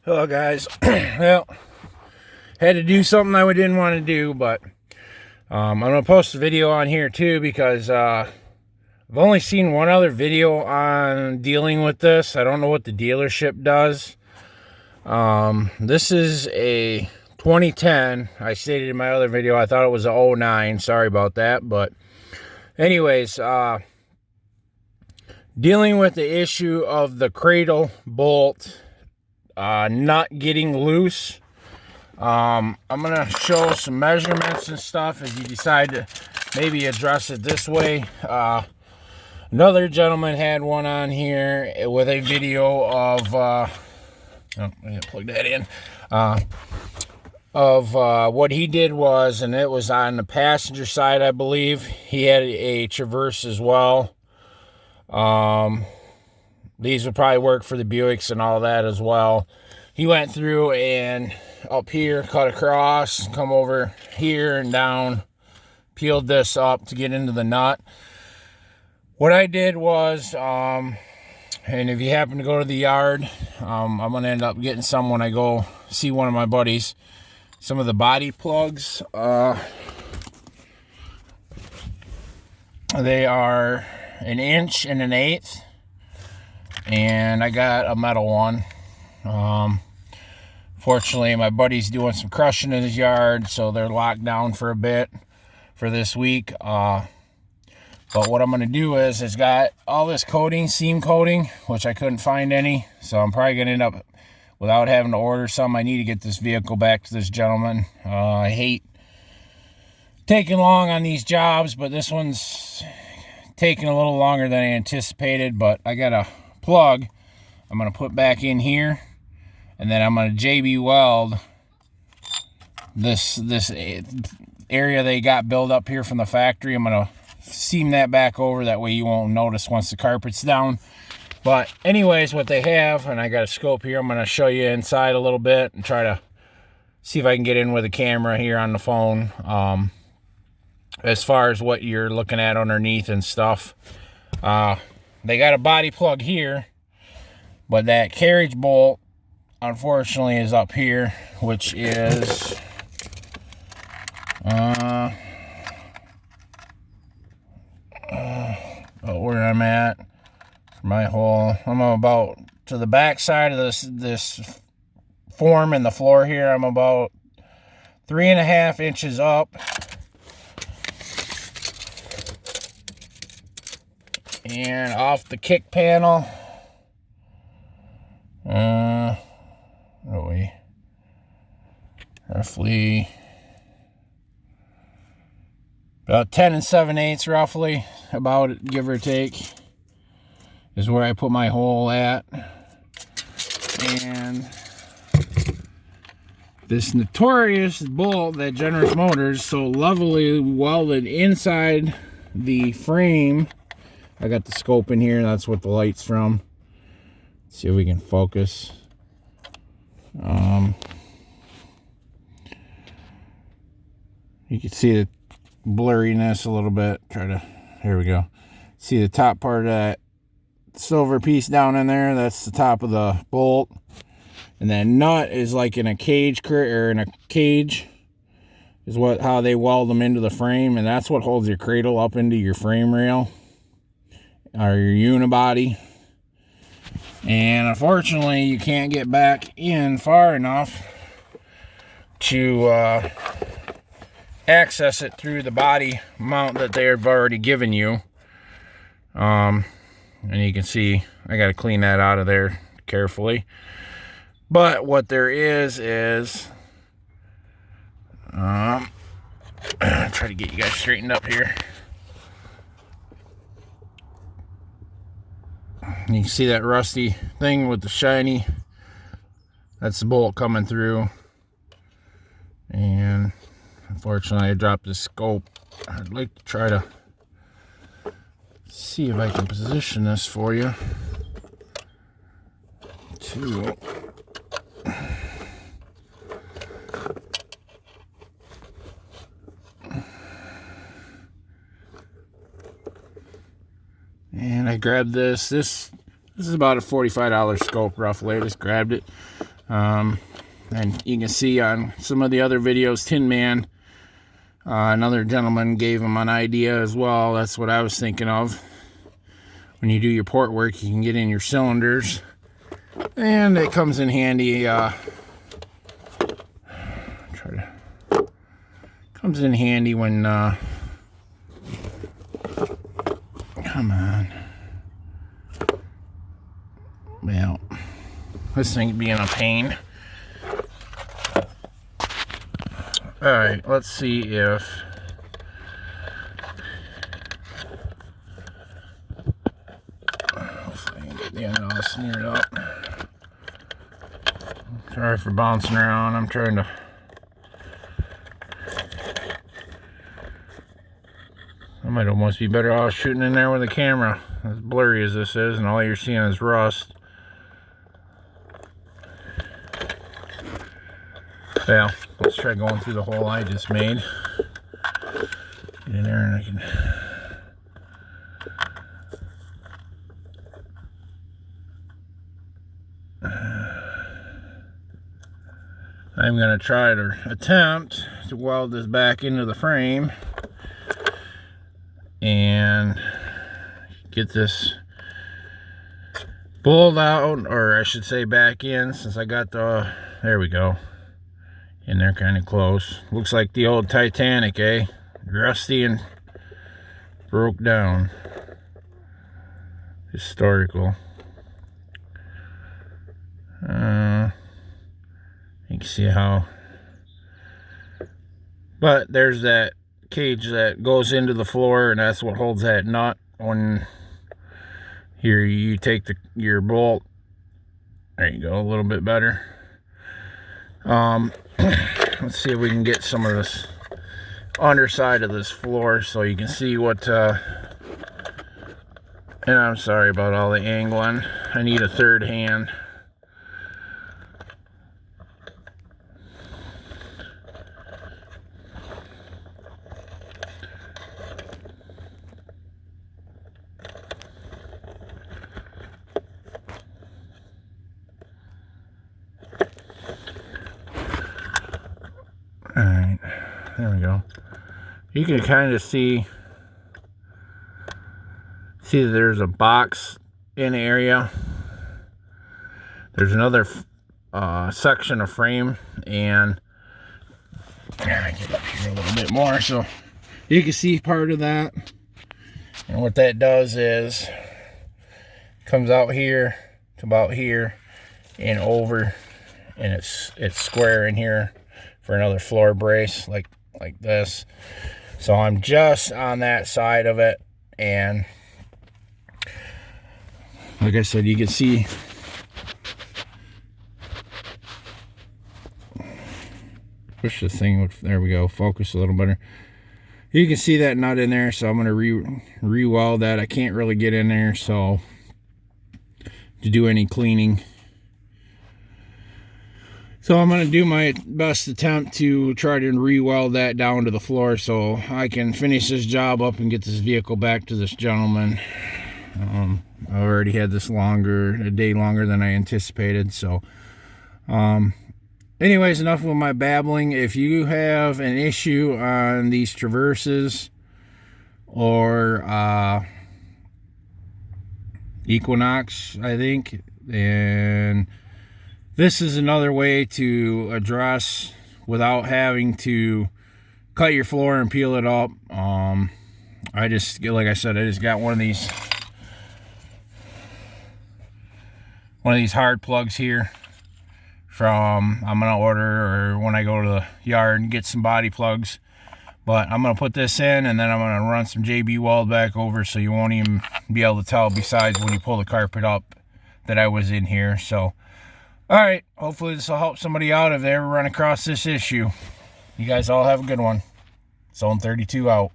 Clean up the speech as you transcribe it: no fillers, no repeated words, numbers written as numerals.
Hello guys. Well, had to do something I didn't want to do, but I'm gonna post a video on here too because I've only seen one other video on dealing with this. I don't know what the dealership does. This is a 2010. I stated in my other video I thought it was a 09. Sorry about that, but anyways, dealing with the issue of the cradle bolt not getting loose. I'm gonna show some measurements and stuff as you decide to maybe address it this way. Another gentleman had one on here with a video of oh, I gotta plug that in, of what he did was, and it was on the passenger side, I believe. He had a Traverse as well. These would probably work for the Buicks and all that as well. He went through and up here, cut across, come over here and down, peeled this up to get into the nut. What I did was, and if you happen to go to the yard, I'm going to end up getting some when I go see one of my buddies. Some of the body plugs, they are 1 inch and 1/8. And I got a metal one. Fortunately, my buddy's doing some crushing in his yard, so they're locked down for a bit for this week. But what I'm going to do is, it's got all this coating, seam coating, which I couldn't find any. So I'm probably going to end up, without having to order some, I need to get this vehicle back to this gentleman. I hate taking long on these jobs, but this one's taking a little longer than I anticipated. But I got a plug I'm going to put back in here, and then I'm going to JB weld this area they got built up here from the factory. I'm going to seam that back over, that way you won't notice once the carpet's down. But anyways, what they have, and I got a scope here, I'm going to show you inside a little bit and try to see if I can get in with a camera here on the phone, as far as what you're looking at underneath and stuff. They got a body plug here, but that carriage bolt, unfortunately, is up here, which is where I'm at. My hole, I'm about to the back side of this form in the floor here. I'm about 3.5 inches up. And off the kick panel, roughly about 10 7/8, roughly, about it, give or take, is where I put my hole at. And this notorious bolt that Generous Motors so lovely welded inside the frame. I got the scope in here, that's what the light's from. Let's see if we can focus. You can see the blurriness a little bit. Here we go. See the top part of that silver piece down in there? That's the top of the bolt. And that nut is like in a cage, or in a cage, is how they weld them into the frame, and that's what holds your cradle up into your frame rail, or your unibody. And unfortunately, you can't get back in far enough to access it through the body mount that they've already given you. And you can see I got to clean that out of there carefully. But what there is try to get you guys straightened up here. You can see that rusty thing with the shiny. That's the bolt coming through. And unfortunately, I dropped the scope. I'd like to try to see if I can position this for you. And I grabbed this. This is about a $45 scope roughly. I just grabbed it. And you can see on some of the other videos, Tin Man, another gentleman gave him an idea as well. That's what I was thinking of. When you do your port work, you can get in your cylinders, and it comes in handy. Comes in handy when come on. Well, this thing being a pain. Alright, let's see if hopefully I can get the end all smeared up. Sorry for bouncing around. I'm trying to I might almost be better off shooting in there with a camera, as blurry as this is, and all you're seeing is rust. Well, let's try going through the hole I just made. Get in there and I can... I'm going to try to attempt to weld this back into the frame and get this pulled out, or I should say back in, since I got the, there we go, in there kind of close. Looks like the old Titanic, eh? Rusty and broke down. Historical. You can see how, but there's that cage that goes into the floor, and that's what holds that nut. When here you take your bolt, there you go, a little bit better. Let's see if we can get some of this underside of this floor so you can see what and I'm sorry about all the angling. I need a third hand. Alright, there we go. You can kind of see that there's a box in the area. There's another section of frame, and I get up here a little bit more so you can see part of that. And what that does is comes out here to about here and over, and it's square in here for another floor brace like this. So I'm just on that side of it, and like I said, you can see push this thing, there we go, focus a little better. You can see that nut in there, so I'm going to re-weld that. I can't really get in there so to do any cleaning. So I'm going to do my best attempt to try to re-weld that down to the floor so I can finish this job up and get this vehicle back to this gentleman. I already had this a day longer than I anticipated. So anyways, enough with my babbling. If you have an issue on these Traverses or Equinox, I think, and this is another way to address without having to cut your floor and peel it up. I just, like I said, I just got one of these hard plugs here from, I'm gonna order, or when I go to the yard and get some body plugs. But I'm gonna put this in, and then I'm gonna run some JB weld back over so you won't even be able to tell, besides when you pull the carpet up, that I was in here. So alright, hopefully this will help somebody out if they ever run across this issue. You guys all have a good one. Zone 32 out.